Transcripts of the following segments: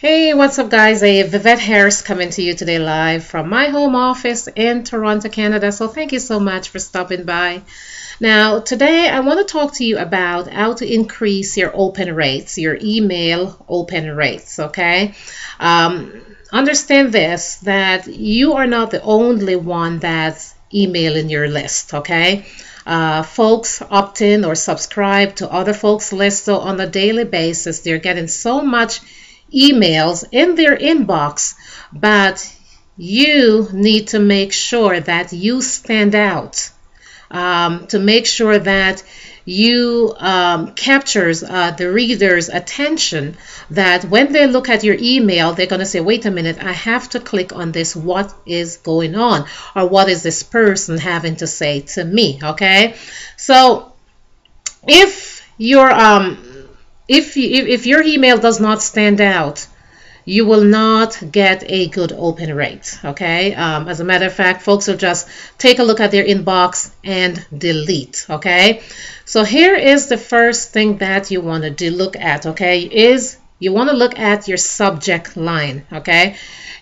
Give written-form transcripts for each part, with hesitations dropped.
Hey, what's up, guys? Vivette Harris coming to you today live from my home office in Toronto, Canada. So thank you so much for stopping by. Now, today I want to talk to you about how to increase your open rates, your email open rates, okay? Understand this, that you are not the only one that's emailing your list, okay? Folks opt in or subscribe to other folks' lists, so on a daily basis, they're getting so much emails in their inbox, but you need to make sure that you stand out, to make sure that you captures the reader's attention, that when they look at your email, they're going to say, wait a minute, I have to click on this. What is going on? Or what is this person having to say to me? Okay, so if you're if your email does not stand out, you will not get a good open rate, okay? As a matter of fact, folks will just take a look at their inbox and delete, okay? So here is the first thing that you want to look at, okay, is you want to look at your subject line, okay?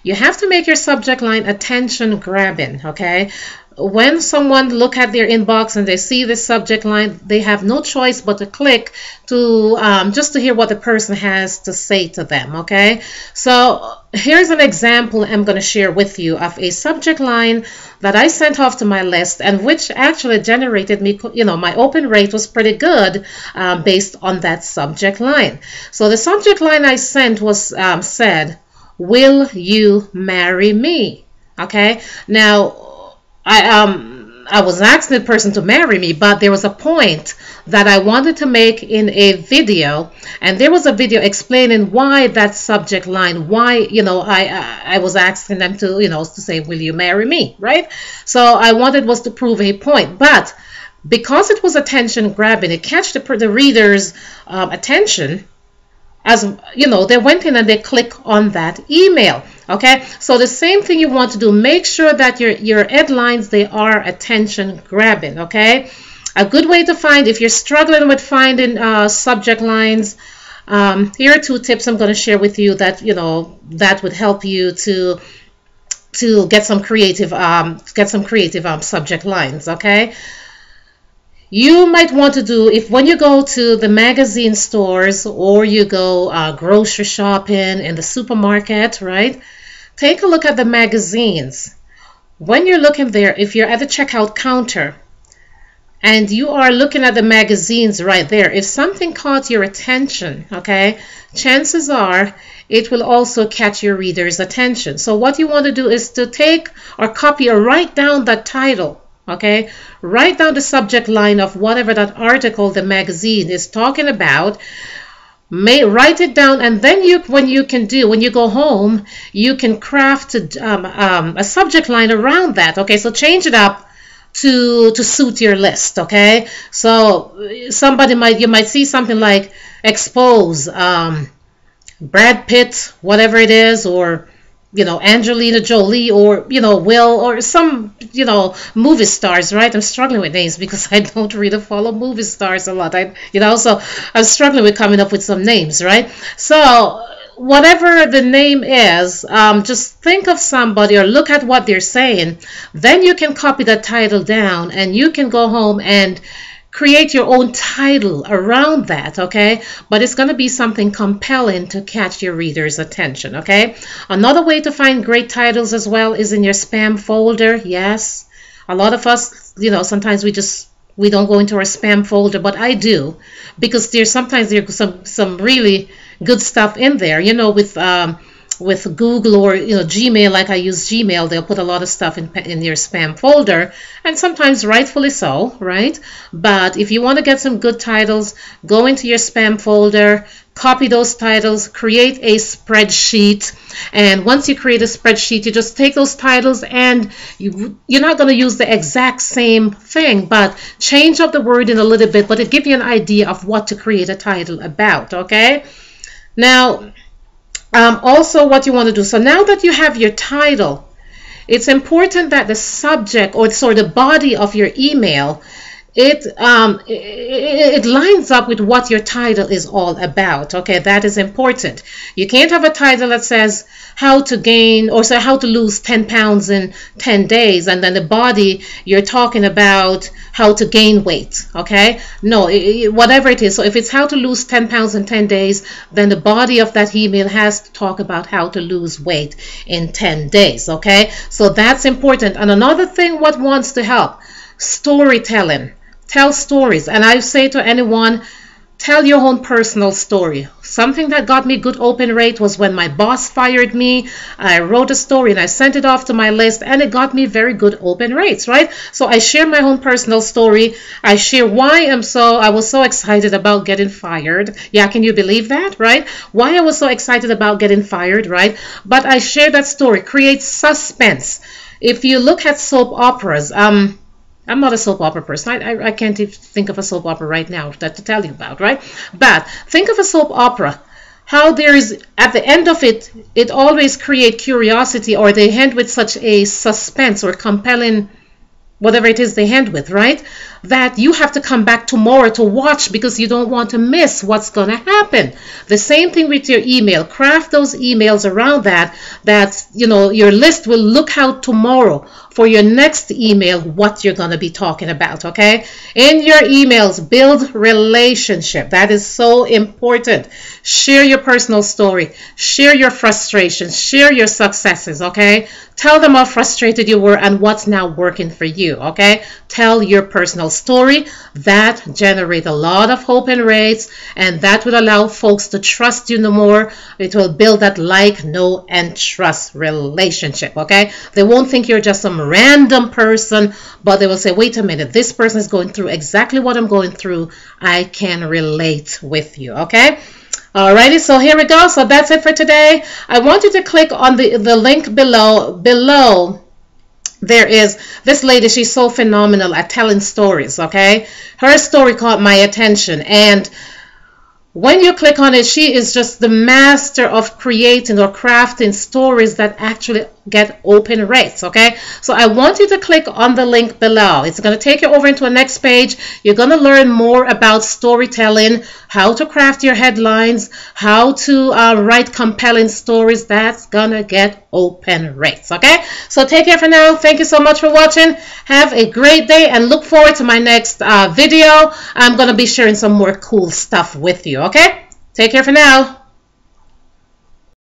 You have to make your subject line attention grabbing, okay? When someone look at their inbox and they see the subject line, they have no choice but to click to just to hear what the person has to say to them, okay? So here's an example I'm going to share with you of a subject line that I sent off to my list, and which actually generated me, my open rate was pretty good based on that subject line. So the subject line I sent was said, "Will you marry me?" Okay, now I was asking the person to marry me, but there was a point that I wanted to make in a video, and there was a video explaining why that subject line, why I was asking them to to say, "Will you marry me?" Right? So I wanted was to prove a point, but because it was attention grabbing, it catch the reader's attention. As they went in and they click on that email. Okay, so the same thing you want to do, make sure that your headlines, they are attention grabbing. Okay, a good way to find, if you're struggling with finding subject lines, here are two tips I'm going to share with you that that would help you to get some creative subject lines. Okay, you might want to do, if when you go to the magazine stores or you go grocery shopping in the supermarket, right? Take a look at the magazines. When you're looking there, if you're at the checkout counter and you are looking at the magazines right there, if something caught your attention, okay, chances are it will also catch your reader's attention. So what you want to do is to take or copy or write down that title. Okay, write down the subject line of whatever that article the magazine is talking about. Write it down, and then when you go home, you can craft a subject line around that. Okay, so change it up to suit your list. Okay, so you might see something like expose Brad Pitt, whatever it is, or Angelina Jolie, or Will, or some movie stars, right? I'm struggling with names because I don't really follow movie stars a lot. So I'm struggling with coming up with some names, right? So whatever the name is, just think of somebody or look at what they're saying. Then you can copy that title down, and you can go home and create your own title around that, okay? But it's going to be something compelling to catch your reader's attention, okay? Another way to find great titles as well is in your spam folder. Yes, a lot of us, sometimes we don't go into our spam folder, but I do, because there's some really good stuff in there, with Google or Gmail. Like I use Gmail, they'll put a lot of stuff in your spam folder, and sometimes rightfully so, right? But if you want to get some good titles, go into your spam folder, copy those titles, create a spreadsheet, and once you create a spreadsheet, you just take those titles, and you're not going to use the exact same thing, but change up the wording a little bit, but it gives you an idea of what to create a title about. Okay, now also what you want to do, so now that you have your title, it's important that the subject, or the body of your email, it lines up with what your title is all about. Okay, that is important. You can't have a title that says how to gain, or say how to lose 10 pounds in 10 days, and then the body you're talking about how to gain weight. Okay, no, whatever it is. So if it's how to lose 10 pounds in 10 days, then the body of that email has to talk about how to lose weight in 10 days. Okay, so that's important. And another thing, what wants to help? Storytelling. Tell stories. And I say to anyone, tell your own personal story. Something that got me good open rate was when my boss fired me. I wrote a story and I sent it off to my list, and it got me very good open rates, right? So I share my own personal story. I share why I was so excited about getting fired. Yeah, can you believe that, right? Why I was so excited about getting fired, right? But I share that story, create suspense. If you look at soap operas, I'm not a soap opera person. I can't even think of a soap opera right now to tell you about, right? But think of a soap opera. How there is, at the end of it, it always creates curiosity, or they end with such a suspense or compelling, whatever it is they end with, right? That you have to come back tomorrow to watch because you don't want to miss what's going to happen. The same thing with your email. Craft those emails around that your list will look out tomorrow for your next email what you're going to be talking about. Okay, in your emails, build relationship. That is so important. Share your personal story, share your frustrations, share your successes. Okay, tell them how frustrated you were and what's now working for you. Okay, tell your personal story. That generates a lot of open rates, and that will allow folks to trust you no more. It will build that like, know, and trust relationship. Okay, they won't think you're just some random person, but they will say, wait a minute, this person is going through exactly what I'm going through. I can relate with you. Okay, alrighty, so here we go. So that's it for today. I want you to click on the link below. There is this lady. She's so phenomenal at telling stories. Okay, her story caught my attention, and when you click on it, she is just the master of creating or crafting stories that actually get open rates. Okay, so I want you to click on the link below. It's going to take you over into a next page. You're going to learn more about storytelling, how to craft your headlines, how to write compelling stories. That's going to get open rates. Okay, so take care for now. Thank you so much for watching. Have a great day, and look forward to my next video. I'm going to be sharing some more cool stuff with you. Okay, take care for now.